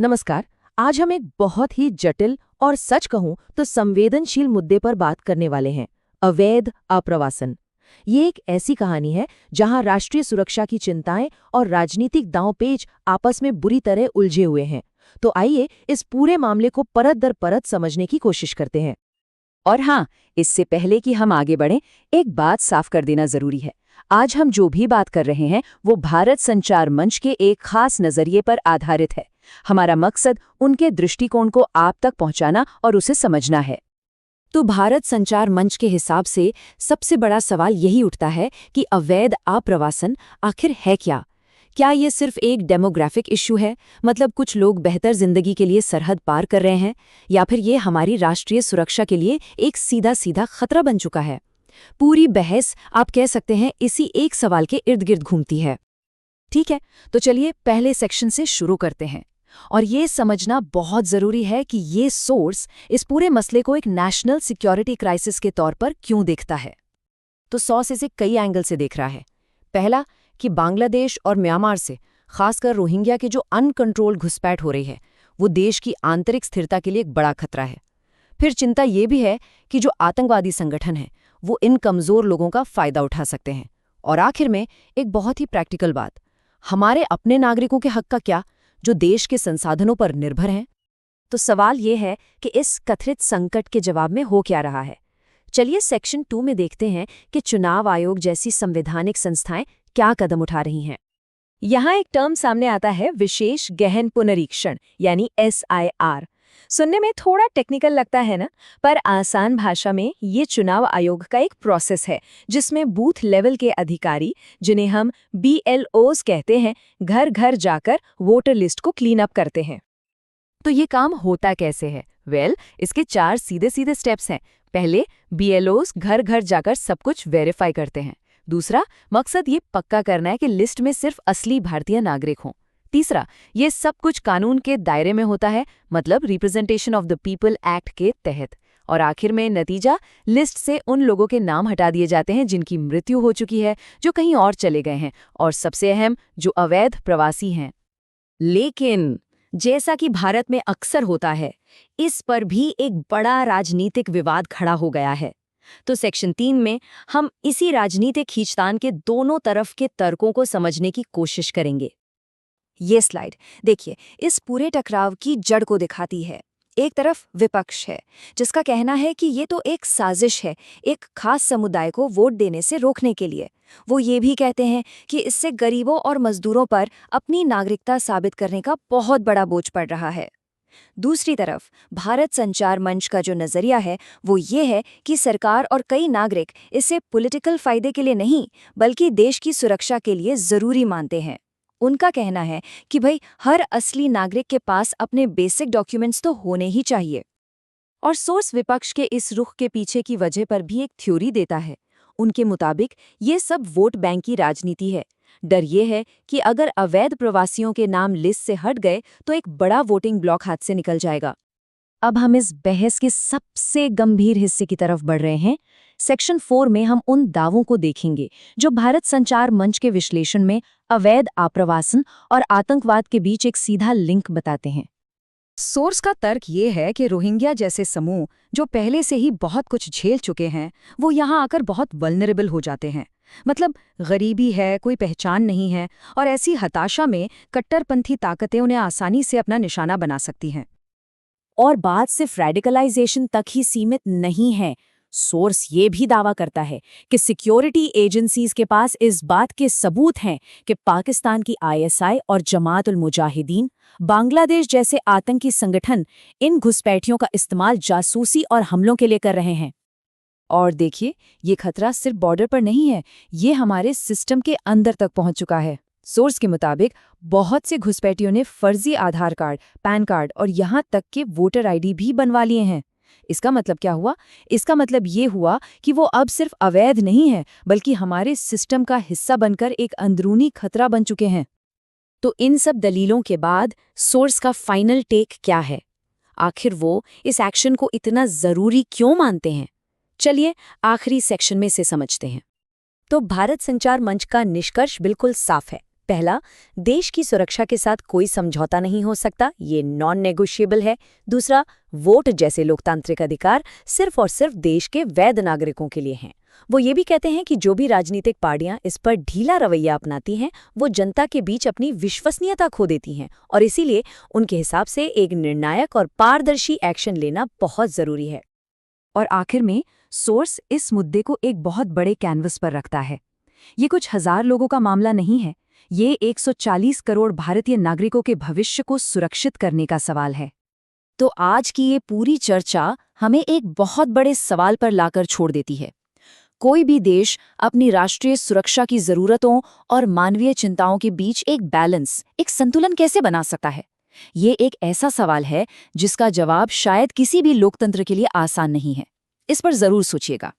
नमस्कार। आज हम एक बहुत ही जटिल और सच कहूं तो संवेदनशील मुद्दे पर बात करने वाले हैं, अवैध आप्रवासन। ये एक ऐसी कहानी है जहां राष्ट्रीय सुरक्षा की चिंताएं और राजनीतिक दांवपेच आपस में बुरी तरह उलझे हुए हैं। तो आइए इस पूरे मामले को परत दर परत समझने की कोशिश करते हैं। और हाँ, इससे पहले कि हम आगे बढ़ें, एक बात साफ कर देना जरूरी है। आज हम जो भी बात कर रहे हैं वो भारत संचार मंच के एक खास नजरिए पर आधारित है। हमारा मकसद उनके दृष्टिकोण को आप तक पहुंचाना और उसे समझना है। तो भारत संचार मंच के हिसाब से सबसे बड़ा सवाल यही उठता है कि अवैध आप्रवासन आखिर है क्या? क्या ये सिर्फ एक डेमोग्राफिक इश्यू है, मतलब कुछ लोग बेहतर जिंदगी के लिए सरहद पार कर रहे हैं, या फिर ये हमारी राष्ट्रीय सुरक्षा के लिए एक सीधा सीधा खतरा बन चुका है? पूरी बहस आप कह सकते हैं इसी एक सवाल के इर्द गिर्द घूमती है। ठीक है, तो चलिए पहले सेक्शन से शुरू करते हैं। और ये समझना बहुत जरूरी है कि ये सोर्स इस पूरे मसले को एक नेशनल सिक्योरिटी क्राइसिस के तौर पर क्यों देखता है। तो सॉस इसे कई एंगल से देख रहा है। पहला कि बांग्लादेश और म्यांमार से, खासकर रोहिंग्या के जो अनकंट्रोल्ड घुसपैठ हो रही है, वो देश की आंतरिक स्थिरता के लिए एक बड़ा खतरा है। फिर चिंता ये भी है कि जो आतंकवादी संगठन हैं, वो इन कमजोर लोगों का फायदा उठा सकते हैं। और आखिर में एक बहुत ही प्रैक्टिकल बात, हमारे अपने नागरिकों के हक का क्या, जो देश के संसाधनों पर निर्भर हैं। तो सवाल ये है कि इस कथित संकट के जवाब में हो क्या रहा है। चलिए सेक्शन 2 में देखते हैं कि चुनाव आयोग जैसी संवैधानिक संस्थाएं क्या कदम उठा रही हैं। यहाँ एक टर्म सामने आता है, विशेष गहन पुनरीक्षण यानी SIR। सुनने में थोड़ा टेक्निकल लगता है ना, पर आसान भाषा में ये चुनाव आयोग का एक प्रोसेस है जिसमें बूथ लेवल के अधिकारी, जिन्हें हम BLOs कहते हैं, घर घर जाकर वोटर लिस्ट को क्लीन अप करते हैं। तो ये काम होता कैसे है? इसके 4 सीधे सीधे स्टेप्स हैं। पहले, BLOs घर घर जाकर सब कुछ वेरीफाई करते हैं। दूसरा, मकसद ये पक्का करना है कि लिस्ट में सिर्फ असली भारतीय नागरिक हों। तीसरा, ये सब कुछ कानून के दायरे में होता है, मतलब representation of the people act के तहत। और आखिर में नतीजा, लिस्ट से उन लोगों के नाम हटा दिए जाते हैं जिनकी मृत्यु हो चुकी है, जो कहीं और चले गए हैं, और सबसे अहम, जो अवैध प्रवासी हैं। लेकिन जैसा कि भारत में अक्सर होता है, इस पर भी एक बड़ा राजनीतिक विवाद खड़ा हो गया है। तो सेक्शन 3 में हम इसी राजनीतिक खींचतान के दोनों तरफ के तर्कों को समझने की कोशिश करेंगे। ये स्लाइड देखिए, इस पूरे टकराव की जड़ को दिखाती है। एक तरफ विपक्ष है, जिसका कहना है कि ये तो एक साजिश है, एक खास समुदाय को वोट देने से रोकने के लिए। वो ये भी कहते हैं कि इससे गरीबों और मजदूरों पर अपनी नागरिकता साबित करने का बहुत बड़ा बोझ पड़ रहा है। दूसरी तरफ भारत संचार मंच का जो नजरिया है, वो ये है कि सरकार और कई नागरिक इसे पॉलिटिकल फायदे के लिए नहीं, बल्कि देश की सुरक्षा के लिए जरूरी मानते हैं। उनका कहना है कि भाई, हर असली नागरिक के पास अपने बेसिक डॉक्यूमेंट्स तो होने ही चाहिए। और सोर्स विपक्ष के इस रुख के पीछे की वजह पर भी एक थ्योरी देता है। उनके मुताबिक ये सब वोट बैंक की राजनीति है। डर ये है कि अगर अवैध प्रवासियों के नाम लिस्ट से हट गए तो एक बड़ा वोटिंग ब्लॉक हाथ से निकल जाएगा। अब हम इस बहस के सबसे गंभीर हिस्से की तरफ बढ़ रहे हैं। सेक्शन 4 में हम उन दावों को देखेंगे जो भारत संचार मंच के विश्लेषण में अवैध आप्रवासन और आतंकवाद के बीच एक सीधा लिंक बताते हैं। सोर्स का तर्क ये है कि रोहिंग्या जैसे समूह, जो पहले से ही बहुत कुछ झेल चुके हैं, वो यहाँ आकर बहुत वल्नरेबल हो जाते हैं। मतलब गरीबी है, कोई पहचान नहीं है, और ऐसी हताशा में कट्टरपंथी ताकतें उन्हें आसानी से अपना निशाना बना सकती हैं। और बात सिर्फ रेडिकलाइजेशन तक ही सीमित नहीं है। सोर्स ये भी दावा करता है कि सिक्योरिटी एजेंसीज के पास इस बात के सबूत हैं कि पाकिस्तान की ISI और जमात उल मुजाहिदीन, बांग्लादेश जैसे आतंकी संगठन इन घुसपैठियों का इस्तेमाल जासूसी और हमलों के लिए कर रहे हैं। और देखिए, ये खतरा सिर्फ बॉर्डर पर नहीं है, ये हमारे सिस्टम के अंदर तक पहुंच चुका है। सोर्स के मुताबिक बहुत से घुसपैठियों ने फर्जी आधार कार्ड, पैन कार्ड और यहाँ तक के वोटर ID भी बनवा लिए हैं। इसका मतलब क्या हुआ? इसका मतलब ये हुआ कि वो अब सिर्फ अवैध नहीं है, बल्कि हमारे सिस्टम का हिस्सा बनकर एक अंदरूनी खतरा बन चुके हैं। तो इन सब दलीलों के बाद सोर्स का फाइनल टेक क्या है? आखिर वो इस एक्शन को इतना जरूरी क्यों मानते हैं? चलिए आखिरी सेक्शन में से समझते हैं। तो भारत संचार मंच का निष्कर्ष बिल्कुल साफ है। पहला, देश की सुरक्षा के साथ कोई समझौता नहीं हो सकता, ये नॉन नेगोशिएबल है। दूसरा, वोट जैसे लोकतांत्रिक अधिकार सिर्फ और सिर्फ देश के वैध नागरिकों के लिए हैं। वो ये भी कहते हैं कि जो भी राजनीतिक पार्टियां इस पर ढीला रवैया अपनाती हैं, वो जनता के बीच अपनी विश्वसनीयता खो देती हैं, और इसीलिए उनके हिसाब से एक निर्णायक और पारदर्शी एक्शन लेना बहुत जरूरी है। और आखिर में सोर्स इस मुद्दे को एक बहुत बड़े कैनवस पर रखता है। ये कुछ हजार लोगों का मामला नहीं है, ये 140 करोड़ भारतीय नागरिकों के भविष्य को सुरक्षित करने का सवाल है। तो आज की ये पूरी चर्चा हमें एक बहुत बड़े सवाल पर लाकर छोड़ देती है। कोई भी देश अपनी राष्ट्रीय सुरक्षा की जरूरतों और मानवीय चिंताओं के बीच एक बैलेंस, एक संतुलन कैसे बना सकता है? ये एक ऐसा सवाल है जिसका जवाब शायद किसी भी लोकतंत्र के लिए आसान नहीं है। इस पर जरूर सोचिएगा।